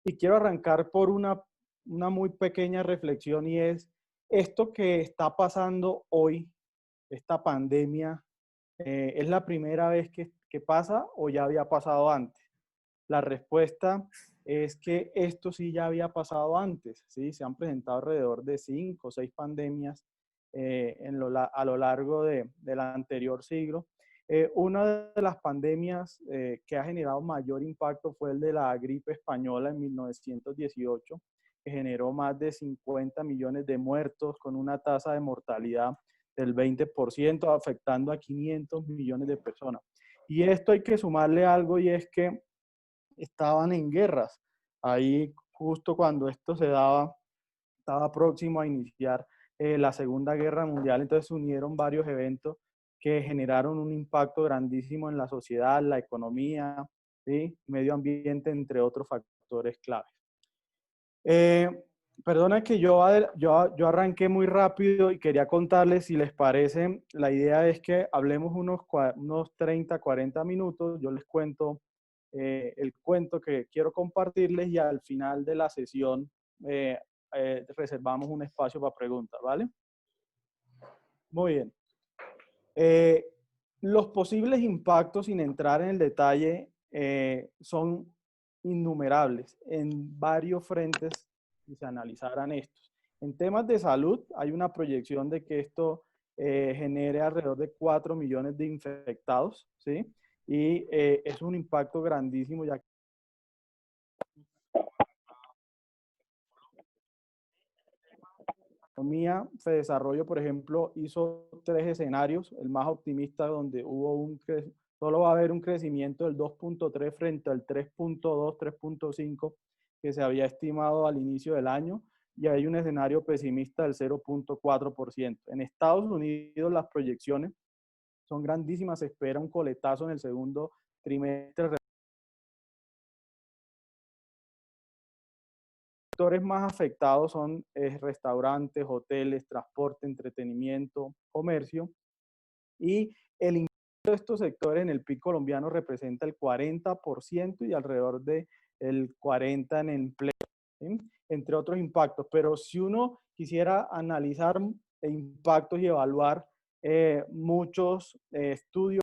Y quiero arrancar por una muy pequeña reflexión y es esto que está pasando hoy, esta pandemia, ¿es la primera vez que pasa o ya había pasado antes? La respuesta es que esto sí ya había pasado antes, ¿sí? Se han presentado alrededor de 5 o 6 pandemias a lo largo del anterior siglo. Una de las pandemias que ha generado mayor impacto fue el de la gripe española en 1918, que generó más de 50 millones de muertos con una tasa de mortalidad del 20%, afectando a 500 millones de personas. Y esto hay que sumarle algo y es que estaban en guerras. Ahí justo cuando esto se daba, estaba próximo a iniciar la Segunda Guerra Mundial, entonces se unieron varios eventos que generaron un impacto grandísimo en la sociedad, la economía, ¿sí? Medio ambiente, entre otros factores claves. Eh, Perdona que yo arranqué muy rápido y quería contarles, si les parece, la idea es que hablemos unos 30, 40 minutos, yo les cuento el cuento que quiero compartirles y al final de la sesión eh, reservamos un espacio para preguntas, ¿vale? Muy bien. Eh, los posibles impactos, sin entrar en el detalle, son innumerables en varios frentes si se analizaran estos. En temas de salud, hay una proyección de que esto genere alrededor de 4 millones de infectados, ¿sí? Y es un impacto grandísimo, ya que la economía se desarrolló, por ejemplo, hizo 3 escenarios, el más optimista donde solo va a haber un crecimiento del 2.3 frente al 3.2, 3.5 que se había estimado al inicio del año, y hay un escenario pesimista del 0.4%. En Estados Unidos las proyecciones son grandísimas, se espera un coletazo en el segundo trimestre. Sectores más afectados son restaurantes, hoteles, transporte, entretenimiento, comercio, y el impacto de estos sectores en el PIB colombiano representa el 40% y alrededor del 40% en empleo, ¿sí? Entre otros impactos. Pero si uno quisiera analizar impactos y evaluar muchos estudios,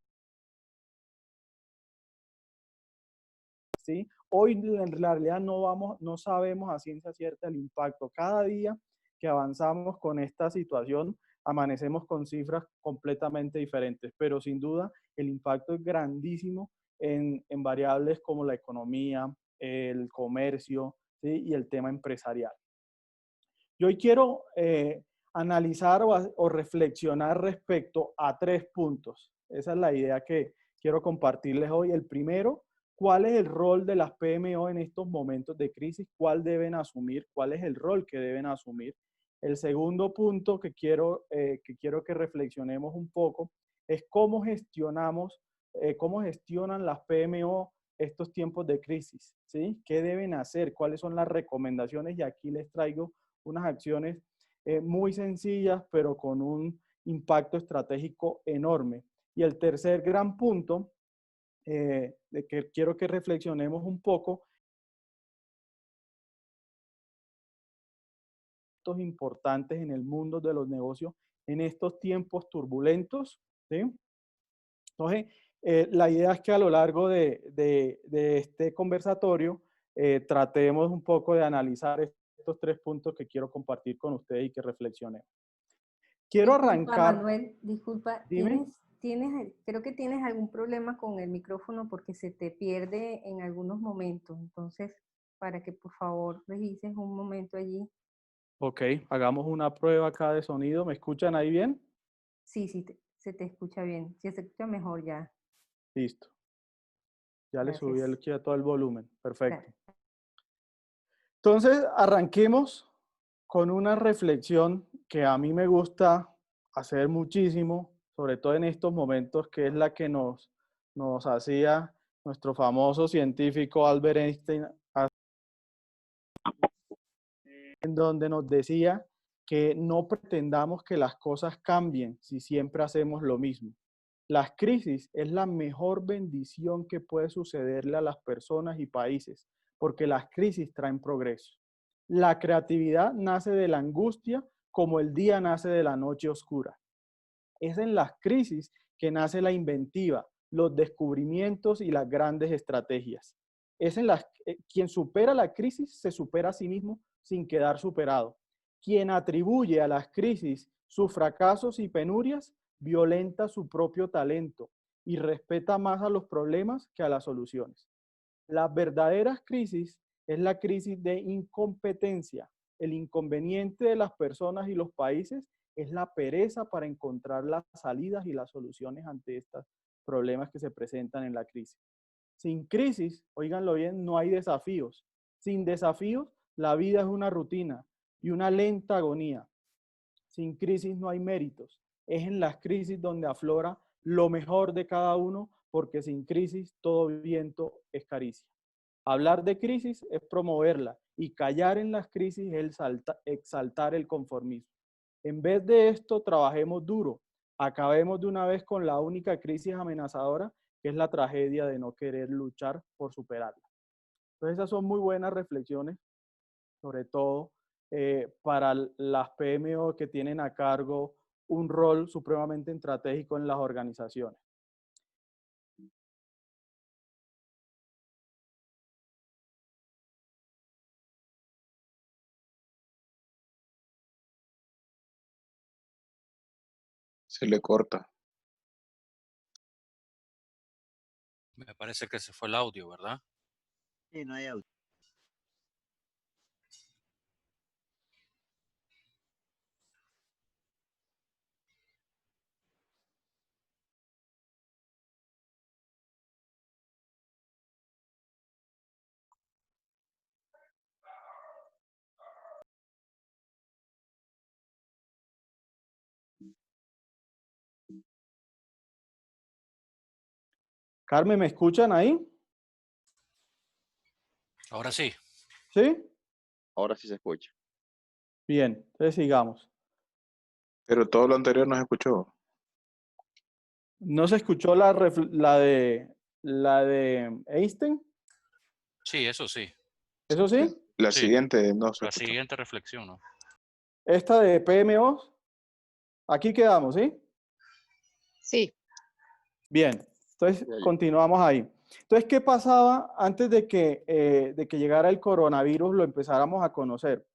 ¿sí? Hoy en realidad no sabemos a ciencia cierta el impacto. Cada día que avanzamos con esta situación, amanecemos con cifras completamente diferentes, pero sin duda el impacto es grandísimo en variables como la economía, el comercio, ¿sí? Y el tema empresarial. Yo hoy quiero analizar o reflexionar respecto a 3 puntos. Esa es la idea que quiero compartirles hoy. El primero, ¿cuál es el rol de las PMO en estos momentos de crisis? ¿Cuál deben asumir? ¿Cuál es el rol que deben asumir? El segundo punto que quiero que reflexionemos un poco es cómo cómo gestionan las PMO estos tiempos de crisis, ¿sí? ¿Qué deben hacer? ¿Cuáles son las recomendaciones? Y aquí les traigo unas acciones muy sencillas, pero con un impacto estratégico enorme. Y el tercer gran punto de que quiero que reflexionemos un poco, importantes en el mundo de los negocios en estos tiempos turbulentos, ¿sí? Entonces, la idea es que a lo largo de este conversatorio tratemos un poco de analizar estos 3 puntos que quiero compartir con ustedes y que reflexionemos. Quiero Disculpa, arrancar, Manuel, disculpa, dime. creo que tienes algún problema con el micrófono porque se te pierde en algunos momentos. Entonces, para que por favor revises un momento allí. Ok, hagamos una prueba acá de sonido. ¿Me escuchan ahí bien? Sí, sí, se te escucha bien. Si se escucha mejor ya. Listo. Ya le subí Gracias. aquí a todo el volumen. Perfecto. Gracias. Entonces, arranquemos con una reflexión que a mí me gusta hacer muchísimo, sobre todo en estos momentos, que es la que nos hacía nuestro famoso científico Albert Einstein, en donde nos decía que no pretendamos que las cosas cambien si siempre hacemos lo mismo. Las crisis es la mejor bendición que puede sucederle a las personas y países, porque las crisis traen progreso. La creatividad nace de la angustia como el día nace de la noche oscura. Es en las crisis que nace la inventiva, los descubrimientos y las grandes estrategias. Es en las quien supera la crisis se supera a sí mismo sin quedar superado. Quien atribuye a las crisis sus fracasos y penurias violenta su propio talento y respeta más a los problemas que a las soluciones. Las verdaderas crisis es la crisis de incompetencia. El inconveniente de las personas y los países es la pereza para encontrar las salidas y las soluciones ante estos problemas que se presentan en la crisis. Sin crisis, óiganlo bien, no hay desafíos. Sin desafíos, la vida es una rutina y una lenta agonía. Sin crisis no hay méritos. Es en las crisis donde aflora lo mejor de cada uno, porque sin crisis todo viento es caricia. Hablar de crisis es promoverla y callar en las crisis es exaltar el conformismo. En vez de esto, trabajemos duro. Acabemos de una vez con la única crisis amenazadora, que es la tragedia de no querer luchar por superarla. Entonces, esas son muy buenas reflexiones, sobre todo para las PMO que tienen a cargo un rol supremamente estratégico en las organizaciones. Se le corta. Me parece que se fue el audio, ¿verdad? Sí, no hay audio. Carmen, ¿me escuchan ahí? Ahora sí. ¿Sí? Ahora sí se escucha. Bien, entonces sigamos. Pero todo lo anterior no se escuchó. ¿No se escuchó la de Einstein? Sí, eso sí. ¿Eso sí? La Sí. siguiente no se La escuchó. siguiente reflexión, ¿no? Esta de PMO, aquí quedamos, ¿sí? Sí, Bien, entonces Ya, ya. continuamos ahí. Entonces, ¿qué pasaba antes de que llegara el coronavirus, lo empezáramos a conocer?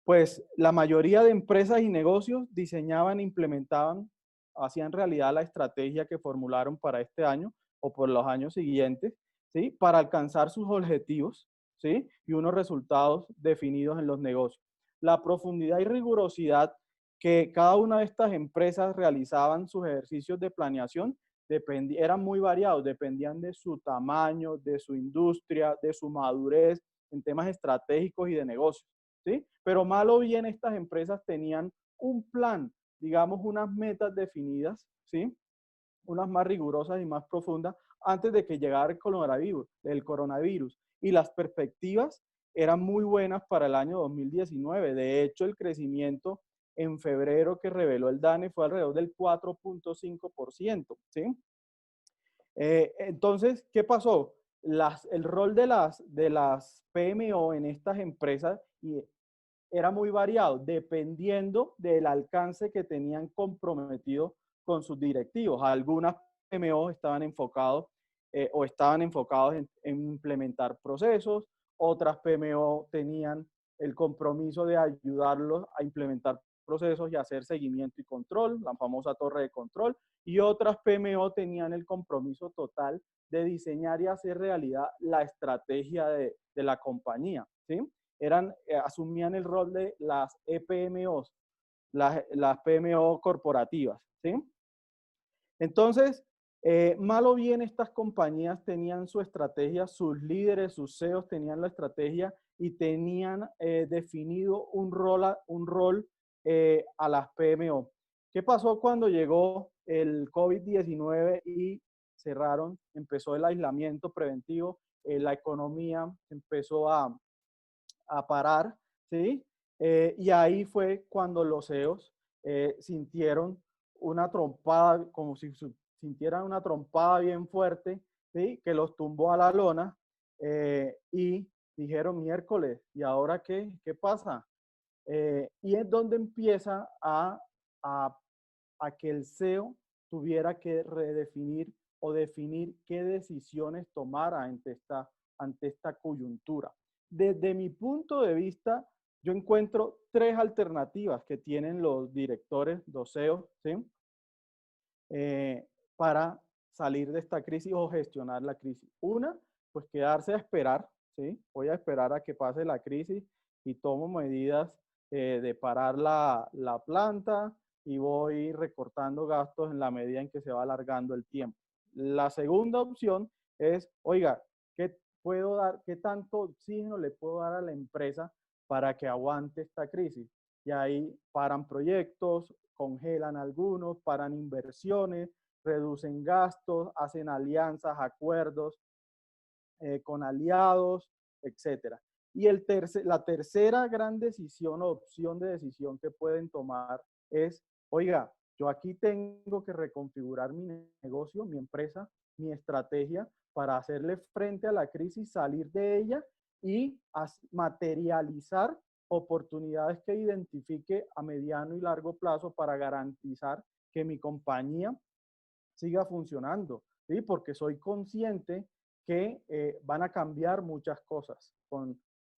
Pues la mayoría de empresas y negocios diseñaban, implementaban, hacían realidad la estrategia que formularon para este año o por los años siguientes, ¿sí? Para alcanzar sus objetivos, ¿sí? Y unos resultados definidos en los negocios. La profundidad y rigurosidad que cada una de estas empresas realizaban sus ejercicios de planeación eran muy variados, dependían de su tamaño, de su industria, de su madurez en temas estratégicos y de negocios. ¿Sí? Pero mal o bien estas empresas tenían un plan, digamos, unas metas definidas, ¿sí? Unas más rigurosas y más profundas antes de que llegara el coronavirus. Y las perspectivas eran muy buenas para el año 2019. De hecho, el crecimiento en febrero que reveló el DANE fue alrededor del 4.5%, ¿sí? Entonces, ¿qué pasó? El rol de las PMO en estas empresas era muy variado, dependiendo del alcance que tenían comprometido con sus directivos. Algunas PMO estaban enfocados en implementar procesos, otras PMO tenían el compromiso de ayudarlos a implementar procesos y hacer seguimiento y control, la famosa torre de control, y otras PMO tenían el compromiso total de diseñar y hacer realidad la estrategia de la compañía, ¿sí? Asumían el rol de las EPMOs, las PMO corporativas, ¿sí? Entonces, mal o bien estas compañías tenían su estrategia, sus líderes, sus CEOs tenían la estrategia y tenían definido un rol a las PMO. ¿Qué pasó cuando llegó el COVID-19 y empezó el aislamiento preventivo, la economía empezó a parar, ¿sí? Y ahí fue cuando los CEOs sintieron una trompada, como si sintieran una trompada bien fuerte, ¿sí? Que los tumbó a la lona. y dijeron miércoles, ¿y ahora qué? ¿Qué pasa? Y es donde empieza a que el CEO tuviera que redefinir o definir qué decisiones tomara ante esta coyuntura. Desde mi punto de vista, yo encuentro tres alternativas que tienen los directores, los CEOs, ¿sí? Para salir de esta crisis o gestionar la crisis. Una, pues quedarse a esperar, ¿sí? Voy a esperar a que pase la crisis y tomo medidas de parar la planta y voy recortando gastos en la medida en que se va alargando el tiempo. La segunda opción es, oiga, ¿qué puedo dar, qué tanto oxígeno le puedo dar a la empresa para que aguante esta crisis? Y ahí paran proyectos, congelan algunos, paran inversiones, reducen gastos, hacen alianzas, acuerdos con aliados, etcétera. Y la tercera gran decisión o opción de decisión que pueden tomar es, oiga, yo aquí tengo que reconfigurar mi negocio, mi empresa, mi estrategia para hacerle frente a la crisis, salir de ella y materializar oportunidades que identifique a mediano y largo plazo para garantizar que mi compañía siga funcionando, ¿sí? Porque soy consciente que van a cambiar muchas cosas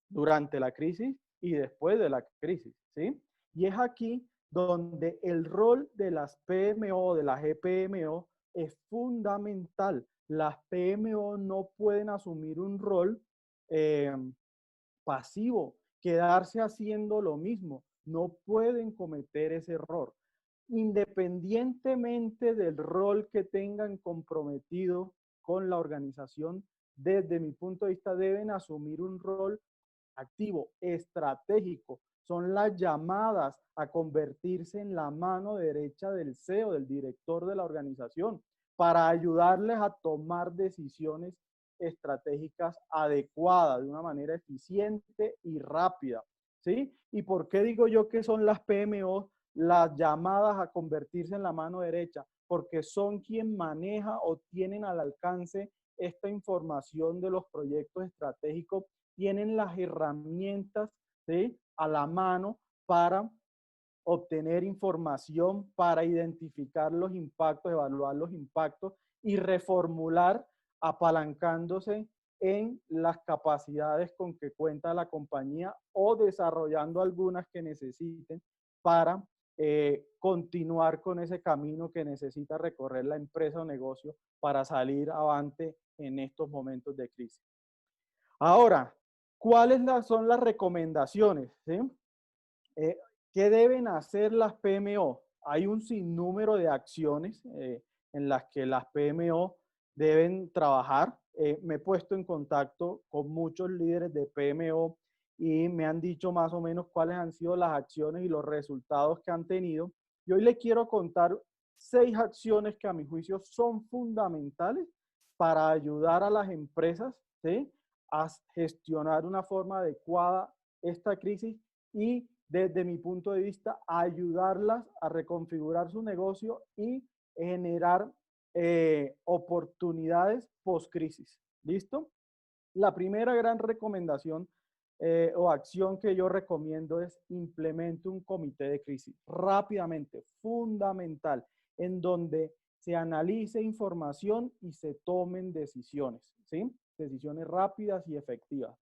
durante la crisis y después de la crisis, ¿sí? Y es aquí donde el rol de las PMO, de las GPMO, es fundamental. Las PMO no pueden asumir un rol pasivo, quedarse haciendo lo mismo. No pueden cometer ese error. Independientemente del rol que tengan comprometido con la organización, desde mi punto de vista deben asumir un rol activo, estratégico. Son las llamadas a convertirse en la mano derecha del CEO, del director de la organización, para ayudarles a tomar decisiones estratégicas adecuadas, de una manera eficiente y rápida, ¿sí? ¿Y por qué digo yo que son las PMO las llamadas a convertirse en la mano derecha? Porque son quien maneja o tienen al alcance esta información de los proyectos estratégicos, tienen las herramientas, ¿sí?, a la mano para obtener información, para identificar los impactos, evaluar los impactos y reformular apalancándose en las capacidades con que cuenta la compañía o desarrollando algunas que necesiten para continuar con ese camino que necesita recorrer la empresa o negocio para salir avante en estos momentos de crisis. Ahora, ¿cuáles son las recomendaciones? ¿Sí? ¿Qué deben hacer las PMO? Hay un sinnúmero de acciones en las que las PMO deben trabajar. Me he puesto en contacto con muchos líderes de PMO y me han dicho más o menos cuáles han sido las acciones y los resultados que han tenido. Y hoy les quiero contar 6 acciones que a mi juicio son fundamentales para ayudar a las empresas, ¿sí?, a gestionar de una forma adecuada esta crisis y, desde mi punto de vista, ayudarlas a reconfigurar su negocio y generar oportunidades post-crisis. ¿Listo? La primera gran recomendación o acción que yo recomiendo es implemente un comité de crisis rápidamente, fundamental, en donde se analice información y se tomen decisiones, ¿sí? Decisiones rápidas y efectivas.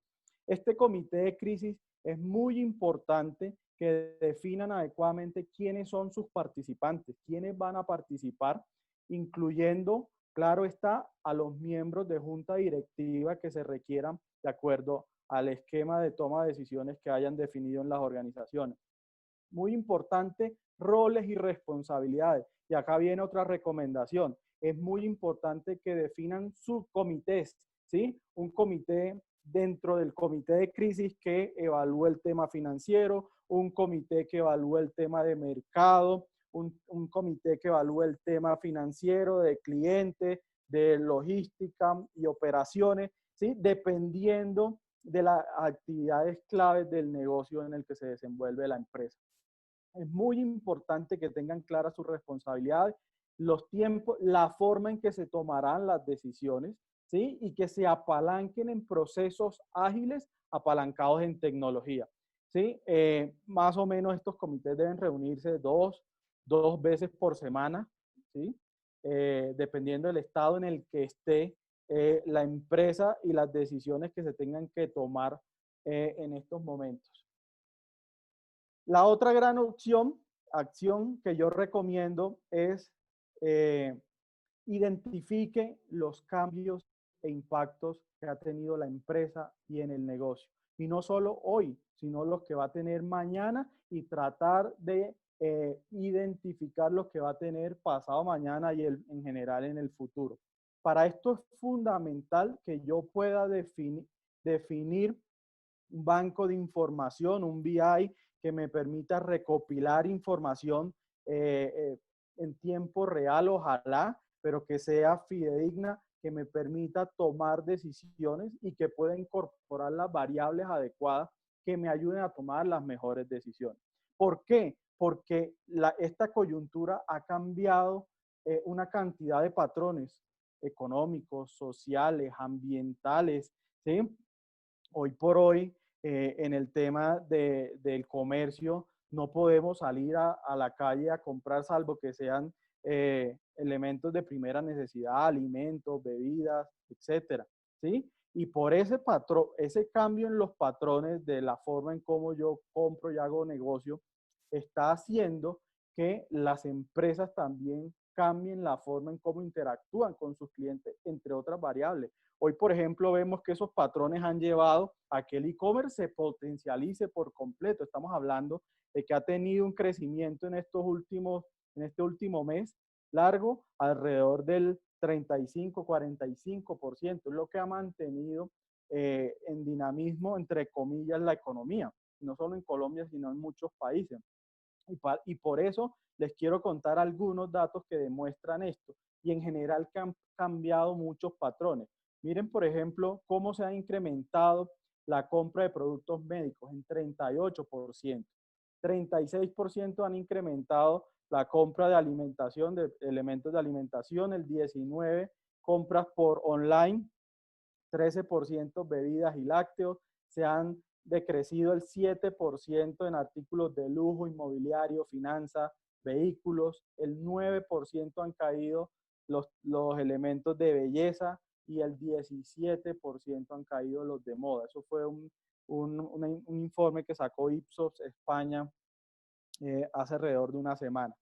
Este comité de crisis es muy importante que definan adecuadamente quiénes son sus participantes, quiénes van a participar, incluyendo, claro está, a los miembros de junta directiva que se requieran de acuerdo al esquema de toma de decisiones que hayan definido en las organizaciones. Muy importante, roles y responsabilidades. Y acá viene otra recomendación. Es muy importante que definan subcomités, ¿sí? Un comité dentro del comité de crisis que evalúe el tema financiero, un comité que evalúe el tema de mercado, un comité que evalúe el tema financiero de clientes, de logística y operaciones, ¿sí? Dependiendo de las actividades claves del negocio en el que se desenvuelve la empresa. Es muy importante que tengan claras sus responsabilidades, los tiempos, la forma en que se tomarán las decisiones, ¿sí? Y que se apalanquen en procesos ágiles, apalancados en tecnología, ¿sí? Más o menos estos comités deben reunirse dos veces por semana, ¿sí? Dependiendo del estado en el que esté la empresa y las decisiones que se tengan que tomar en estos momentos. La otra gran acción que yo recomiendo es identifique los cambios e impactos que ha tenido la empresa y en el negocio. Y no solo hoy, sino los que va a tener mañana y tratar de identificar los que va a tener pasado mañana y en general en el futuro. Para esto es fundamental que yo pueda definir un banco de información, un BI que me permita recopilar información en tiempo real, ojalá, pero que sea fidedigna, que me permita tomar decisiones y que pueda incorporar las variables adecuadas que me ayuden a tomar las mejores decisiones. ¿Por qué? Porque esta coyuntura ha cambiado una cantidad de patrones económicos, sociales, ambientales, ¿sí? Hoy por hoy, en el tema del comercio, no podemos salir a la calle a comprar salvo que sean elementos de primera necesidad, alimentos, bebidas, etcétera, ¿sí? Y por ese patrón, ese cambio en los patrones de la forma en cómo yo compro y hago negocio, está haciendo que las empresas también cambien la forma en cómo interactúan con sus clientes, entre otras variables. Hoy, por ejemplo, vemos que esos patrones han llevado a que el e-commerce se potencialice por completo. Estamos hablando de que ha tenido un crecimiento en este último mes largo, alrededor del 35-45%, es lo que ha mantenido en dinamismo, entre comillas, la economía, no solo en Colombia, sino en muchos países. Y por eso les quiero contar algunos datos que demuestran esto y en general que han cambiado muchos patrones. Miren, por ejemplo, cómo se ha incrementado la compra de productos médicos en 38%. 36% han incrementado la compra de alimentación, de elementos de alimentación, el 19% compras por online, 13% bebidas y lácteos, se han decrecido el 7% en artículos de lujo, inmobiliario, finanzas, vehículos, el 9% han caído los elementos de belleza y el 17% han caído los de moda. Eso fue un informe que sacó Ipsos España hace alrededor de una semana.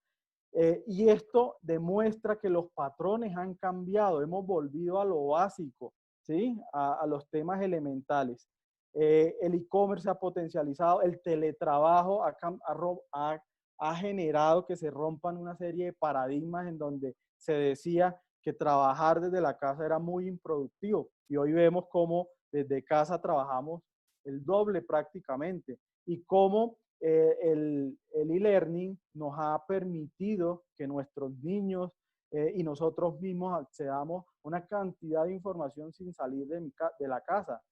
Y esto demuestra que los patrones han cambiado, hemos volvido a lo básico, ¿sí? A los temas elementales. El e-commerce se ha potencializado, el teletrabajo ha generado que se rompan una serie de paradigmas en donde se decía que trabajar desde la casa era muy improductivo y hoy vemos cómo desde casa trabajamos el doble prácticamente y cómo el e-learning nos ha permitido que nuestros niños y nosotros mismos accedamos a una cantidad de información sin salir de la casa.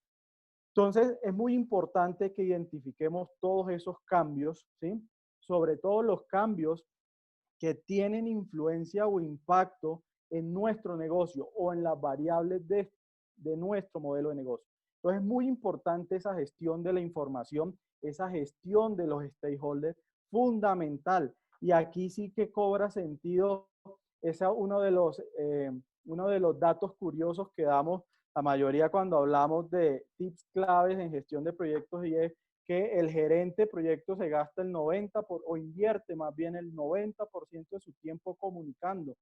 Entonces, es muy importante que identifiquemos todos esos cambios, ¿sí? Sobre todo los cambios que tienen influencia o impacto en nuestro negocio o en las variables de nuestro modelo de negocio. Entonces, es muy importante esa gestión de la información, esa gestión de los stakeholders, fundamental. Y aquí sí que cobra sentido uno de los datos curiosos que damos la mayoría cuando hablamos de tips claves en gestión de proyectos y es que el gerente de proyectos se gasta o invierte más bien el 90% de su tiempo comunicando.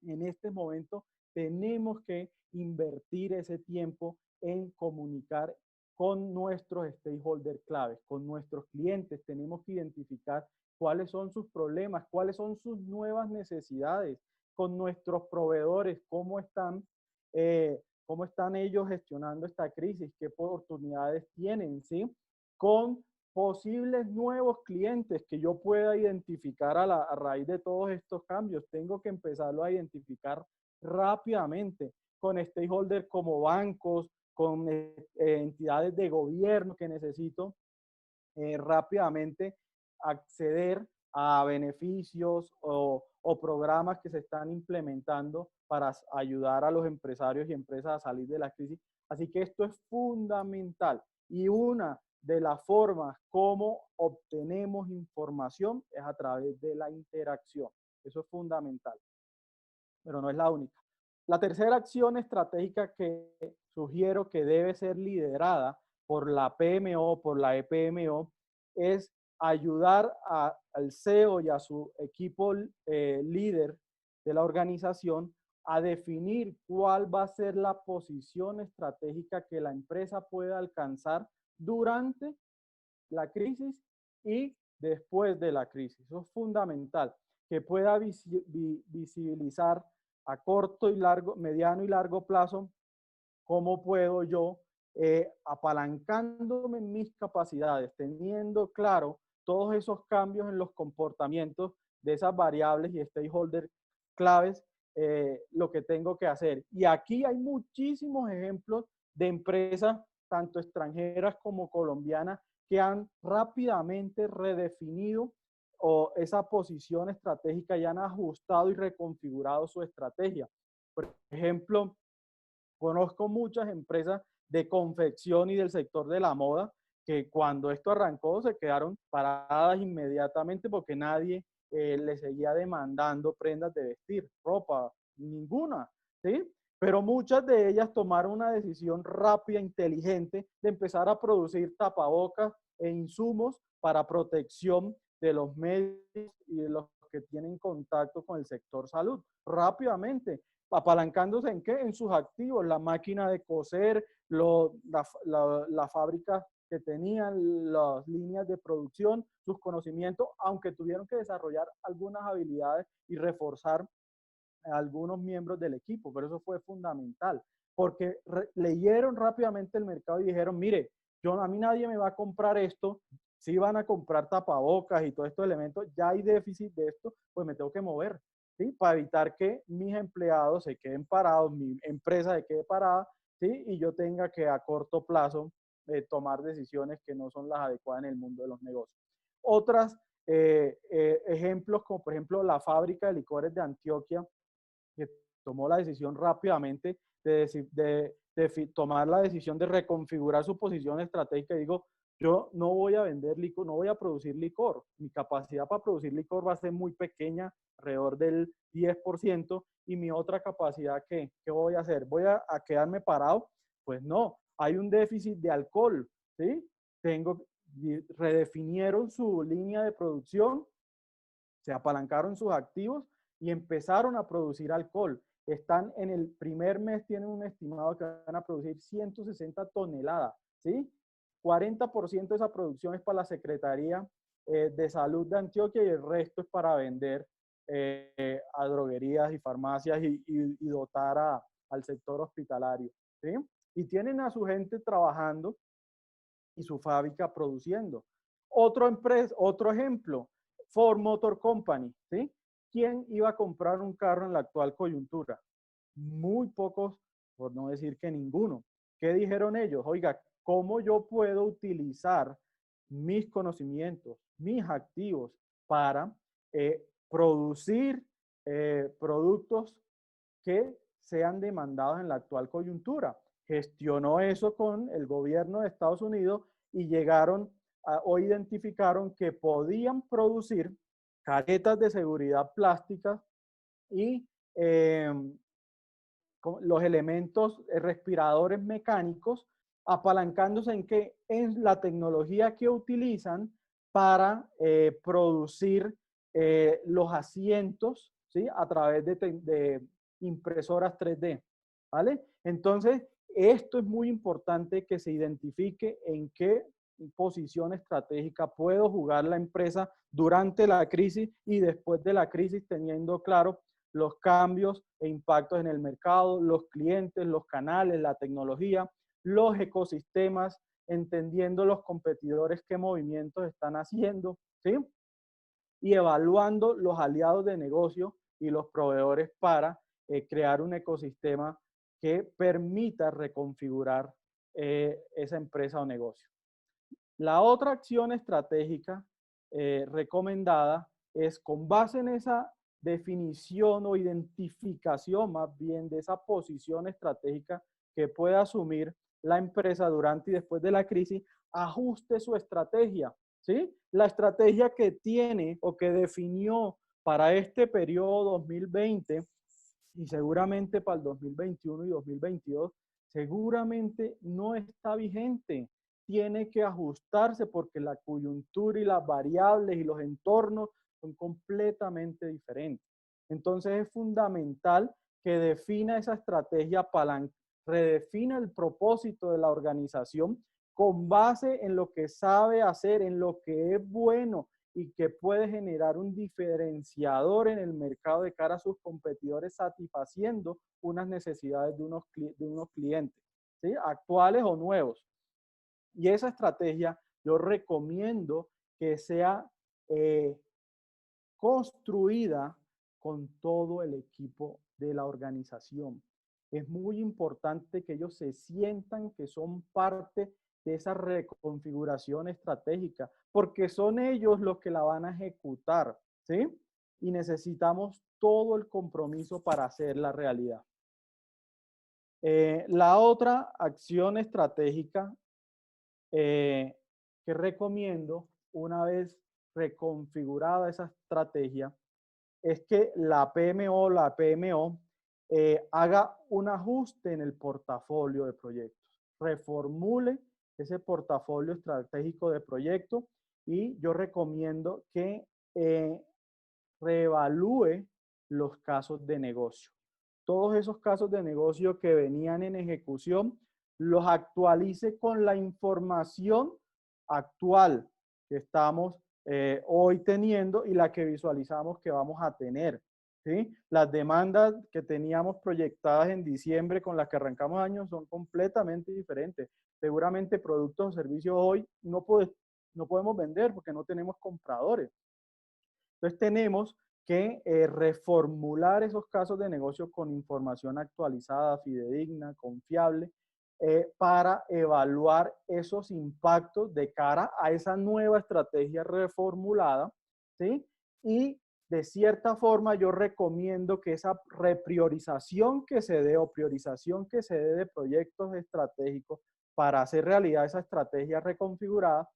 En este momento tenemos que invertir ese tiempo en comunicar con nuestros stakeholders claves, con nuestros clientes. Tenemos que identificar cuáles son sus problemas, cuáles son sus nuevas necesidades, con nuestros proveedores, cómo están ellos gestionando esta crisis, qué oportunidades tienen, ¿sí? Con posibles nuevos clientes que yo pueda identificar a raíz de todos estos cambios. Tengo que empezarlo a identificar rápidamente con stakeholders como bancos, con entidades de gobierno que necesito rápidamente acceder a beneficios o programas que se están implementando para ayudar a los empresarios y empresas a salir de la crisis. Así que esto es fundamental. Y una de las formas como obtenemos información es a través de la interacción. Eso es fundamental, pero no es la única. La tercera acción estratégica que sugiero que debe ser liderada por la PMO, por la EPMO, es ayudar al CEO y a su equipo líder de la organización a definir cuál va a ser la posición estratégica que la empresa pueda alcanzar durante la crisis y después de la crisis. Eso es fundamental, que pueda visibilizar a corto y largo, mediano y largo plazo, cómo puedo yo, apalancándome en mis capacidades, teniendo claro todos esos cambios en los comportamientos de esas variables y stakeholders claves, lo que tengo que hacer. Y aquí hay muchísimos ejemplos de empresas, tanto extranjeras como colombianas, que han rápidamente redefinido esa posición estratégica y han ajustado y reconfigurado su estrategia. Por ejemplo, conozco muchas empresas de confección y del sector de la moda que cuando esto arrancó se quedaron paradas inmediatamente porque nadie les seguía demandando prendas de vestir, ropa, ninguna, ¿sí? Pero muchas de ellas tomaron una decisión rápida, inteligente, de empezar a producir tapabocas e insumos para protección de los medios y de los que tienen contacto con el sector salud. Rápidamente, apalancándose en qué? En sus activos, la máquina de coser, la fábrica que tenían, las líneas de producción, sus conocimientos, aunque tuvieron que desarrollar algunas habilidades y reforzar a algunos miembros del equipo, pero eso fue fundamental, porque leyeron rápidamente el mercado y dijeron, mire, a mí nadie me va a comprar esto, si van a comprar tapabocas y todos estos elementos, ya hay déficit de esto, pues me tengo que mover, ¿sí? Para evitar que mis empleados se queden parados, mi empresa se quede parada, ¿sí? Y yo tenga que a corto plazo tomar decisiones que no son las adecuadas en el mundo de los negocios. Otras ejemplos, como por ejemplo la fábrica de licores de Antioquia, que tomó la decisión rápidamente de tomar la decisión de reconfigurar su posición estratégica y digo, yo no voy a vender licor, no voy a producir licor. Mi capacidad para producir licor va a ser muy pequeña, alrededor del 10%, y mi otra capacidad, ¿qué voy a hacer? ¿Voy a quedarme parado? Pues no, hay un déficit de alcohol, ¿sí? Redefinieron su línea de producción, se apalancaron sus activos y empezaron a producir alcohol. Están en el primer mes, tienen un estimado que van a producir 160 toneladas, ¿sí? 40% de esa producción es para la Secretaría de Salud de Antioquia y el resto es para vender a droguerías y farmacias y dotar al sector hospitalario, ¿sí? Y tienen a su gente trabajando y su fábrica produciendo. Otro ejemplo, Ford Motor Company, ¿sí? ¿Quién iba a comprar un carro en la actual coyuntura? Muy pocos, por no decir que ninguno. ¿Qué dijeron ellos? Oiga, ¿cómo yo puedo utilizar mis conocimientos, mis activos para producir productos que sean demandados en la actual coyuntura? Gestionó eso con el gobierno de Estados Unidos y llegaron o identificaron que podían producir caretas de seguridad plásticas y los elementos respiradores mecánicos, apalancándose en que en la tecnología que utilizan para producir los asientos, ¿sí? A través de impresoras 3D, ¿vale? Entonces, esto es muy importante que se identifique en qué posición estratégica puedo jugar la empresa durante la crisis y después de la crisis, teniendo claro los cambios e impactos en el mercado, los clientes, los canales, la tecnología, los ecosistemas, entendiendo los competidores qué movimientos están haciendo, ¿sí? Y evaluando los aliados de negocio y los proveedores para crear un ecosistema que permita reconfigurar esa empresa o negocio. La otra acción estratégica recomendada es, con base en esa definición o identificación más bien de esa posición estratégica que pueda asumir la empresa durante y después de la crisis, ajuste su estrategia, ¿sí? La estrategia que tiene o que definió para este periodo 2020 y seguramente para el 2021 y 2022, seguramente no está vigente. Tiene que ajustarse porque la coyuntura y las variables y los entornos son completamente diferentes. Entonces es fundamental que defina esa estrategia, redefina el propósito de la organización con base en lo que sabe hacer, en lo que es bueno y que puede generar un diferenciador en el mercado de cara a sus competidores, satisfaciendo unas necesidades de unos clientes, ¿sí? Actuales o nuevos. Y esa estrategia yo recomiendo que sea construida con todo el equipo de la organización. Es muy importante que ellos se sientan que son parte de esa reconfiguración estratégica, porque son ellos los que la van a ejecutar, ¿sí? Y necesitamos todo el compromiso para hacerla realidad. La otra acción estratégica que recomiendo, una vez reconfigurada esa estrategia, es que la PMO haga un ajuste en el portafolio de proyectos, reformule ese portafolio estratégico de proyectos y yo recomiendo que reevalúe los casos de negocio. Todos esos casos de negocio que venían en ejecución, los actualice con la información actual que estamos hoy teniendo y la que visualizamos que vamos a tener, ¿sí? Las demandas que teníamos proyectadas en diciembre con las que arrancamos años son completamente diferentes. Seguramente productos o servicios hoy no podemos vender porque no tenemos compradores. Entonces tenemos que reformular esos casos de negocio con información actualizada, fidedigna, confiable, para evaluar esos impactos de cara a esa nueva estrategia reformulada, ¿sí? Y de cierta forma yo recomiendo que esa repriorización que se dé o priorización que se dé de proyectos estratégicos para hacer realidad esa estrategia reconfigurada,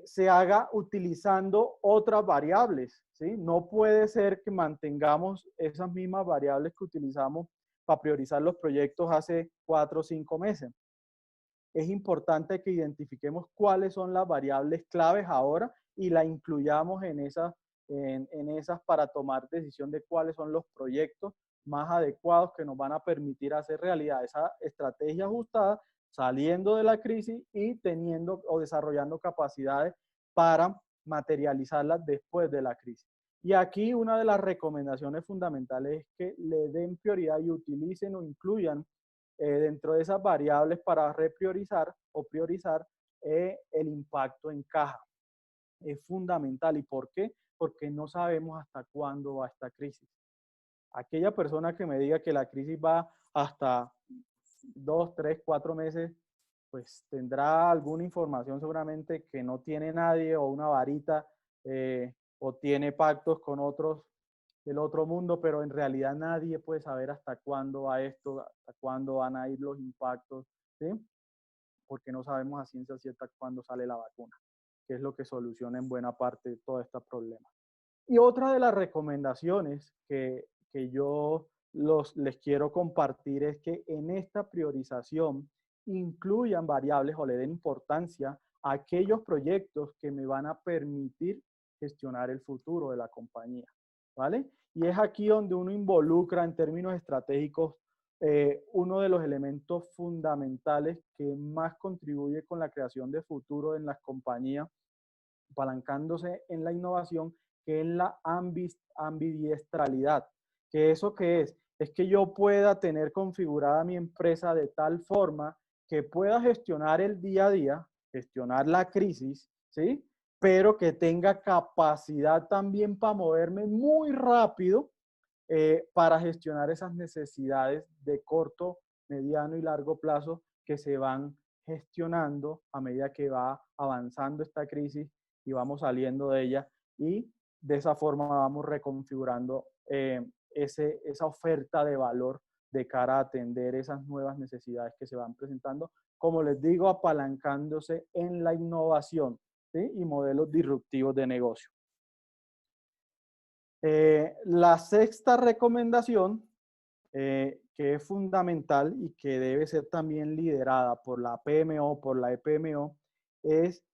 se haga utilizando otras variables, ¿sí? No puede ser que mantengamos esas mismas variables que utilizamos para priorizar los proyectos hace 4 o 5 meses. Es importante que identifiquemos cuáles son las variables claves ahora y la incluyamos en esas para tomar decisión de cuáles son los proyectos más adecuados que nos van a permitir hacer realidad esa estrategia ajustada, saliendo de la crisis y teniendo o desarrollando capacidades para materializarlas después de la crisis. Y aquí una de las recomendaciones fundamentales es que le den prioridad y utilicen o incluyan dentro de esas variables para repriorizar o priorizar el impacto en caja. Es fundamental. ¿Y por qué? Porque no sabemos hasta cuándo va esta crisis. Aquella persona que me diga que la crisis va hasta 2, 3, 4 meses, pues tendrá alguna información seguramente que no tiene nadie o una varita o tiene pactos con otros del otro mundo, pero en realidad nadie puede saber hasta cuándo va esto, hasta cuándo van a ir los impactos, ¿sí? Porque no sabemos a ciencia cierta cuándo sale la vacuna, que es lo que soluciona en buena parte todos estos problemas. Y otra de las recomendaciones que yo les quiero compartir es que en esta priorización incluyan variables o le den importancia a aquellos proyectos que me van a permitir gestionar el futuro de la compañía, ¿vale? Y es aquí donde uno involucra en términos estratégicos uno de los elementos fundamentales que más contribuye con la creación de futuro en las compañías, apalancándose en la innovación, que es la ambidiestralidad. ¿Que eso qué es? Es que yo pueda tener configurada mi empresa de tal forma que pueda gestionar el día a día, gestionar la crisis, ¿sí? Pero que tenga capacidad también para moverme muy rápido para gestionar esas necesidades de corto, mediano y largo plazo que se van gestionando a medida que va avanzando esta crisis y vamos saliendo de ella y de esa forma vamos reconfigurando esa oferta de valor de cara a atender esas nuevas necesidades que se van presentando, como les digo, apalancándose en la innovación, ¿sí? Y modelos disruptivos de negocio. La sexta recomendación, que es fundamental y que debe ser también liderada por la PMO, por la EPMO, es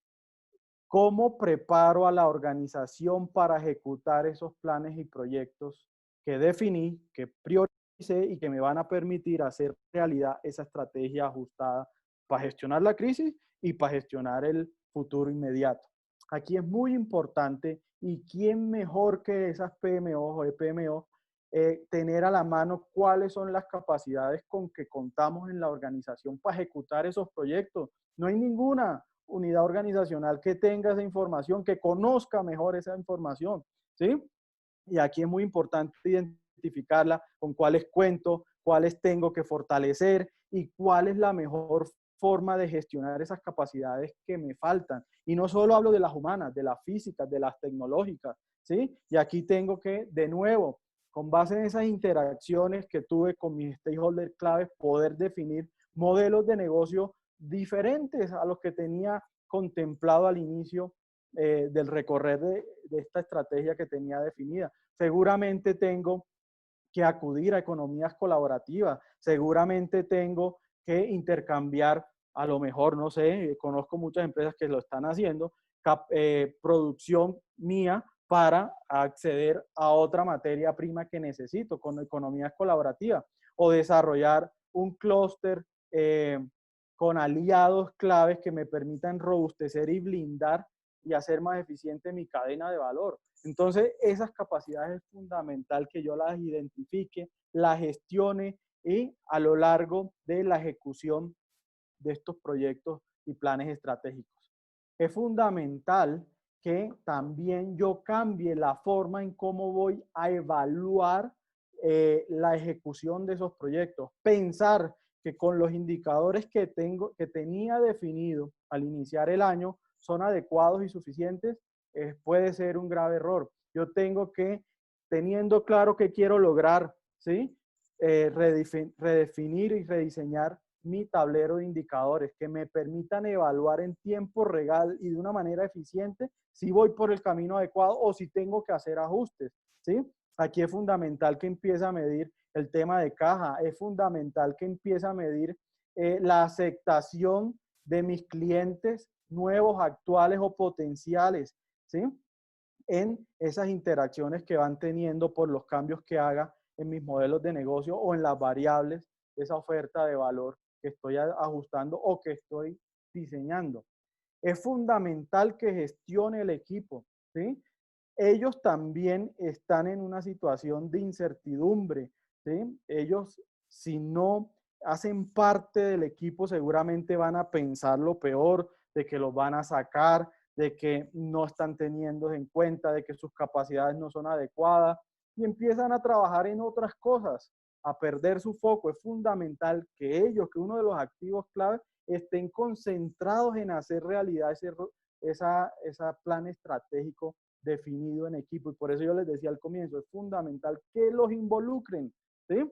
cómo preparo a la organización para ejecutar esos planes y proyectos que definí, que prioricé y que me van a permitir hacer realidad esa estrategia ajustada para gestionar la crisis y para gestionar el futuro inmediato. Aquí es muy importante, y quién mejor que esas PMO o EPMO, tener a la mano cuáles son las capacidades con que contamos en la organización para ejecutar esos proyectos. No hay ninguna unidad organizacional que tenga esa información, que conozca mejor esa información, ¿sí? Y aquí es muy importante identificarla, con cuáles cuento, cuáles tengo que fortalecer y cuál es la mejor forma de gestionar esas capacidades que me faltan. Y no solo hablo de las humanas, de las físicas, de las tecnológicas, ¿sí? Y aquí tengo que, de nuevo, con base en esas interacciones que tuve con mis stakeholders claves, poder definir modelos de negocio diferentes a los que tenía contemplado al inicio del recorrer de esta estrategia que tenía definida. Seguramente tengo que acudir a economías colaborativas, seguramente tengo que intercambiar, a lo mejor, no sé, conozco muchas empresas que lo están haciendo, producción mía para acceder a otra materia prima que necesito con economías colaborativas, o desarrollar un clúster con aliados claves que me permitan robustecer y blindar y hacer más eficiente mi cadena de valor. Entonces, esas capacidades es fundamental que yo las identifique, las gestione y a lo largo de la ejecución de estos proyectos y planes estratégicos. Es fundamental que también yo cambie la forma en cómo voy a evaluar la ejecución de esos proyectos. Pensar que con los indicadores que tenía definido al iniciar el año son adecuados y suficientes, puede ser un grave error. Yo tengo que, teniendo claro qué quiero lograr, ¿sí? Redefinir y rediseñar mi tablero de indicadores que me permitan evaluar en tiempo real y de una manera eficiente si voy por el camino adecuado o si tengo que hacer ajustes, ¿sí? Aquí es fundamental que empiece a medir el tema de caja, es fundamental que empiece a medir la aceptación de mis clientes nuevos, actuales o potenciales, ¿sí? En esas interacciones que van teniendo por los cambios que haga en mis modelos de negocio o en las variables de esa oferta de valor que estoy ajustando o que estoy diseñando. Es fundamental que gestione el equipo, ¿sí? Ellos también están en una situación de incertidumbre, ¿sí? Ellos, si no hacen parte del equipo, seguramente van a pensar lo peor, de que los van a sacar, de que no están teniendo en cuenta, de que sus capacidades no son adecuadas y empiezan a trabajar en otras cosas, a perder su foco. Es fundamental que ellos, que uno de los activos clave, estén concentrados en hacer realidad ese plan estratégico definido en equipo. Y por eso yo les decía al comienzo, es fundamental que los involucren, ¿sí?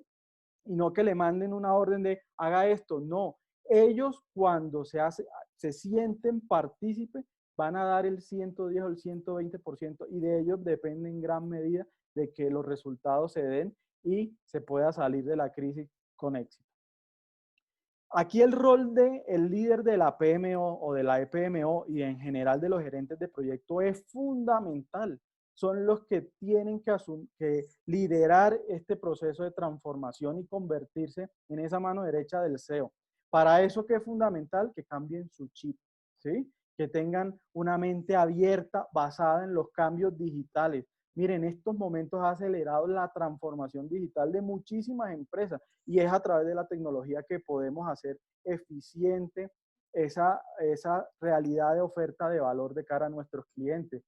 Y no que le manden una orden de haga esto. No, ellos cuando se sienten partícipes van a dar el 110 o el 120% y de ellos depende en gran medida de que los resultados se den y se pueda salir de la crisis con éxito. Aquí el rol del líder de la PMO o de la EPMO y en general de los gerentes de proyecto es fundamental. Son los que tienen que liderar este proceso de transformación y convertirse en esa mano derecha del CEO. Para eso, ¿qué es fundamental? Que cambien su chip, ¿sí? Que tengan una mente abierta basada en los cambios digitales. Miren, en estos momentos ha acelerado la transformación digital de muchísimas empresas y es a través de la tecnología que podemos hacer eficiente esa realidad de oferta de valor de cara a nuestros clientes.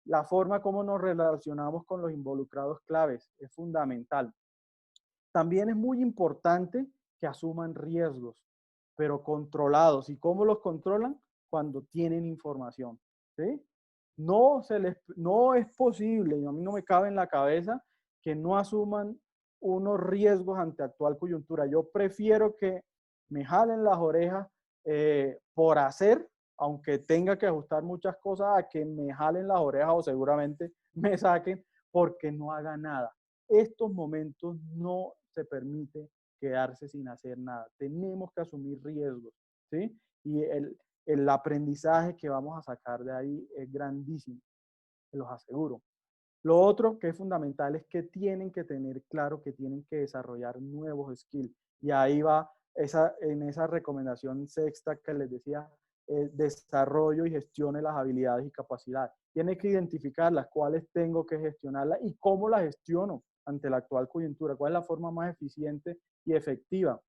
La forma como nos relacionamos con los involucrados claves es fundamental. También es muy importante que asuman riesgos, pero controlados. ¿Y cómo los controlan? Cuando tienen información, ¿sí? no es posible, y a mí no me cabe en la cabeza que no asuman unos riesgos ante actual coyuntura. Yo prefiero que me jalen las orejas por hacer, aunque tenga que ajustar muchas cosas, a que me jalen las orejas o seguramente me saquen porque no haga nada. Estos momentos no se permite quedarse sin hacer nada. Tenemos que asumir riesgos, ¿sí? Y el aprendizaje que vamos a sacar de ahí es grandísimo, se los aseguro. Lo otro que es fundamental es que tienen que tener claro que tienen que desarrollar nuevos skills. Y ahí va en esa recomendación sexta que les decía, desarrollo y gestione las habilidades y capacidades. Tiene que identificar las cuales tengo que gestionarlas y cómo las gestiono ante la actual coyuntura, cuál es la forma más eficiente y efectiva.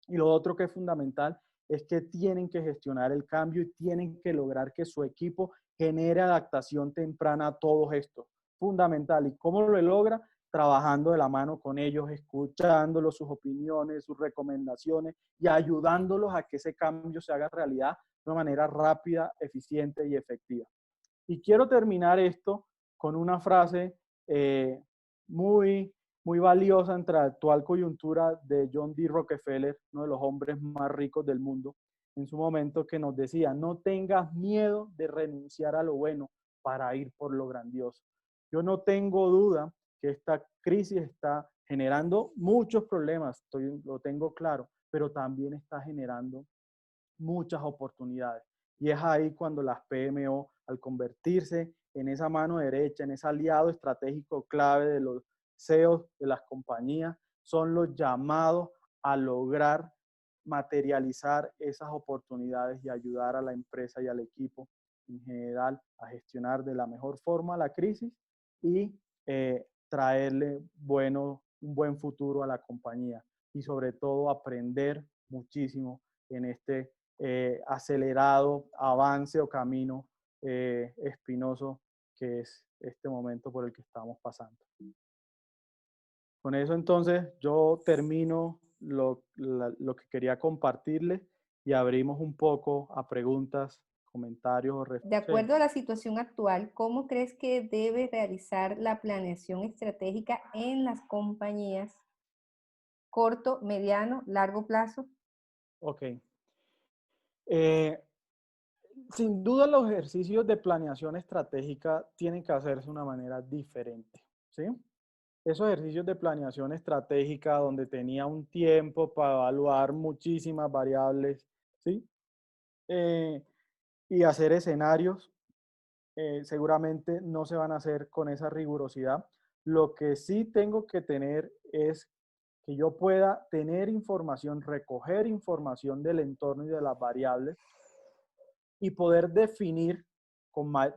Y lo otro que es fundamental es que tienen que gestionar el cambio y tienen que lograr que su equipo genere adaptación temprana a todos estos. Fundamental. ¿Y cómo lo logra? Trabajando de la mano con ellos, escuchándolos, sus opiniones, sus recomendaciones y ayudándolos a que ese cambio se haga realidad de una manera rápida, eficiente y efectiva. Y quiero terminar esto con una frase muy valiosa entre la actual coyuntura de John D. Rockefeller, uno de los hombres más ricos del mundo, en su momento, que nos decía: no tengas miedo de renunciar a lo bueno para ir por lo grandioso. Yo no tengo duda que esta crisis está generando muchos problemas, lo tengo claro, pero también está generando muchas oportunidades. Y es ahí cuando las PMO, al convertirse en esa mano derecha, en ese aliado estratégico clave de los CEOs de las compañías, son los llamados a lograr materializar esas oportunidades y ayudar a la empresa y al equipo en general a gestionar de la mejor forma la crisis y traerle un buen futuro a la compañía y sobre todo aprender muchísimo en este acelerado avance o camino espinoso que es este momento por el que estamos pasando. Con eso entonces yo termino lo que quería compartirles y abrimos un poco a preguntas, comentarios o De acuerdo a la situación actual, ¿cómo crees que debe realizar la planeación estratégica en las compañías? ¿Corto, mediano, largo plazo? Ok. Sin duda los ejercicios de planeación estratégica tienen que hacerse de una manera diferente, ¿sí? Esos ejercicios de planeación estratégica donde tenía un tiempo para evaluar muchísimas variables, ¿sí? Y hacer escenarios, seguramente no se van a hacer con esa rigurosidad. Lo que sí tengo que tener es que yo pueda tener información, recoger información del entorno y de las variables y poder definir,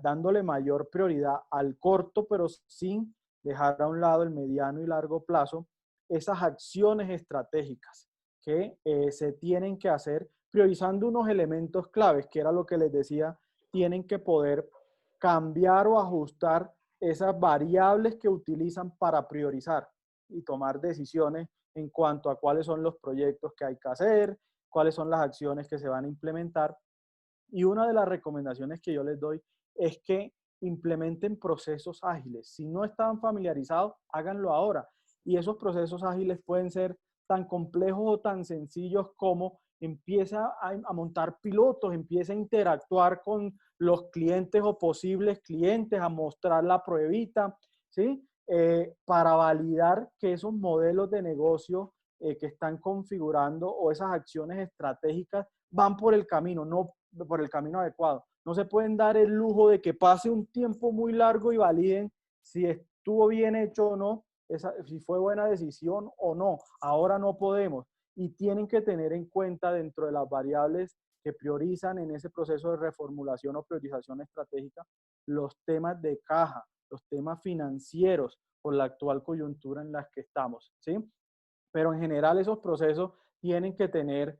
dándole mayor prioridad al corto, pero sin dejar a un lado el mediano y largo plazo, esas acciones estratégicas que se tienen que hacer priorizando unos elementos claves, que era lo que les decía, tienen que poder cambiar o ajustar esas variables que utilizan para priorizar y tomar decisiones en cuanto a cuáles son los proyectos que hay que hacer, cuáles son las acciones que se van a implementar. Y una de las recomendaciones que yo les doy es que implementen procesos ágiles. Si no están familiarizados, háganlo ahora. Y esos procesos ágiles pueden ser tan complejos o tan sencillos como empieza a montar pilotos, empieza a interactuar con los clientes o posibles clientes, a mostrar la pruebita, ¿sí? Para validar que esos modelos de negocio que están configurando o esas acciones estratégicas van por el camino, no por el camino adecuado. No se pueden dar el lujo de que pase un tiempo muy largo y validen si estuvo bien hecho o no, si fue buena decisión o no. Ahora no podemos. Y tienen que tener en cuenta dentro de las variables que priorizan en ese proceso de reformulación o priorización estratégica los temas de caja, los temas financieros por la actual coyuntura en la que estamos, ¿sí? Pero en general esos procesos tienen que tener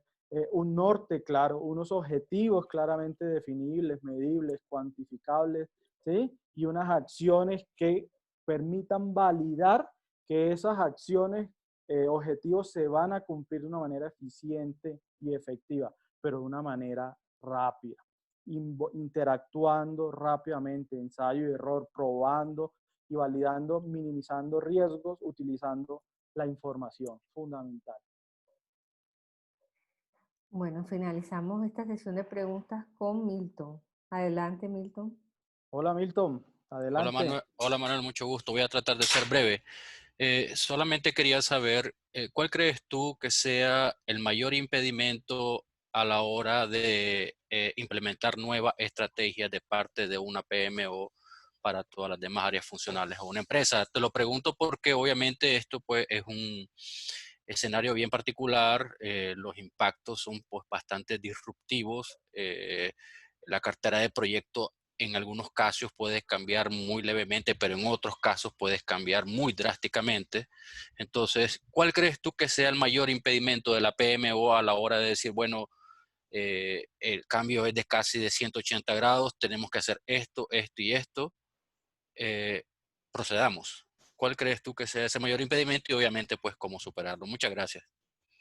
un norte claro, unos objetivos claramente definibles, medibles, cuantificables, ¿sí? Y unas acciones que permitan validar que esas acciones, objetivos se van a cumplir de una manera eficiente y efectiva, pero de una manera rápida. interactuando rápidamente, ensayo y error, probando y validando, minimizando riesgos, utilizando la información, fundamental. Bueno, finalizamos esta sesión de preguntas con Milton. Adelante, Milton. Hola Milton, adelante. Hola Manuel, mucho gusto. Voy a tratar de ser breve. Solamente quería saber, ¿cuál crees tú que sea el mayor impedimento a la hora de implementar nuevas estrategias de parte de una PMO para todas las demás áreas funcionales o una empresa? Te lo pregunto porque obviamente esto pues es un escenario bien particular, los impactos son pues bastante disruptivos, la cartera de proyecto en algunos casos puedes cambiar muy levemente, pero en otros casos puedes cambiar muy drásticamente. Entonces, ¿cuál crees tú que sea el mayor impedimento de la PMO a la hora de decir, bueno, el cambio es de casi de 180 grados, tenemos que hacer esto, esto y esto? Procedamos. ¿Cuál crees tú que sea ese mayor impedimento y obviamente pues cómo superarlo? Muchas gracias.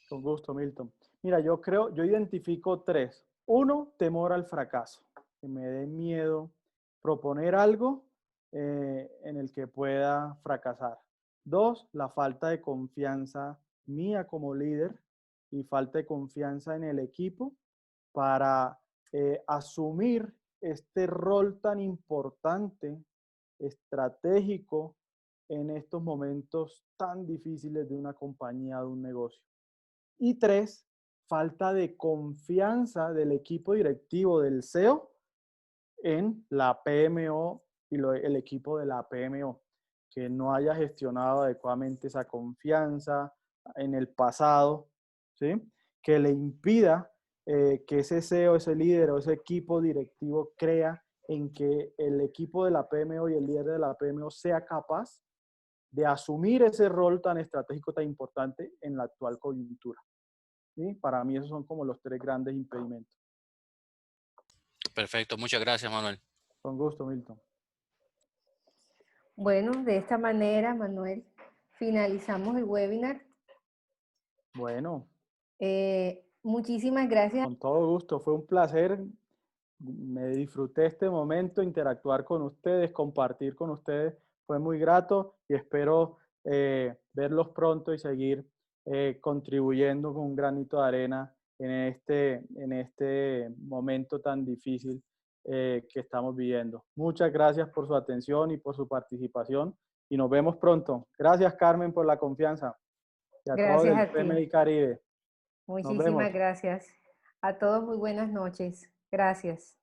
Con gusto, Milton. Mira, yo identifico 3. 1, temor al fracaso. Que me dé miedo proponer algo en el que pueda fracasar. 2, la falta de confianza mía como líder y falta de confianza en el equipo para asumir este rol tan importante, estratégico, en estos momentos tan difíciles de una compañía, de un negocio. Y 3, falta de confianza del equipo directivo del CEO en la PMO y el equipo de la PMO, que no haya gestionado adecuadamente esa confianza en el pasado, ¿sí? Que le impida que ese CEO, ese líder o ese equipo directivo crea en que el equipo de la PMO y el líder de la PMO sea capaz de asumir ese rol tan estratégico, tan importante en la actual coyuntura. ¿Sí? Para mí esos son como los 3 grandes impedimentos. Perfecto, muchas gracias, Manuel. Con gusto, Milton. Bueno, de esta manera, Manuel, finalizamos el webinar. Bueno, Muchísimas gracias. con todo gusto. Fue un placer. Me disfruté este momento, interactuar con ustedes, compartir con ustedes. Fue muy grato y espero verlos pronto y seguir contribuyendo con un granito de arena en este momento tan difícil que estamos viviendo. Muchas gracias por su atención y por su participación y nos vemos pronto. Gracias, Carmen, por la confianza y a todos Gracias del a ti. PMI Caribe. Nos vemos. Muchísimas gracias. A todos muy buenas noches. Gracias.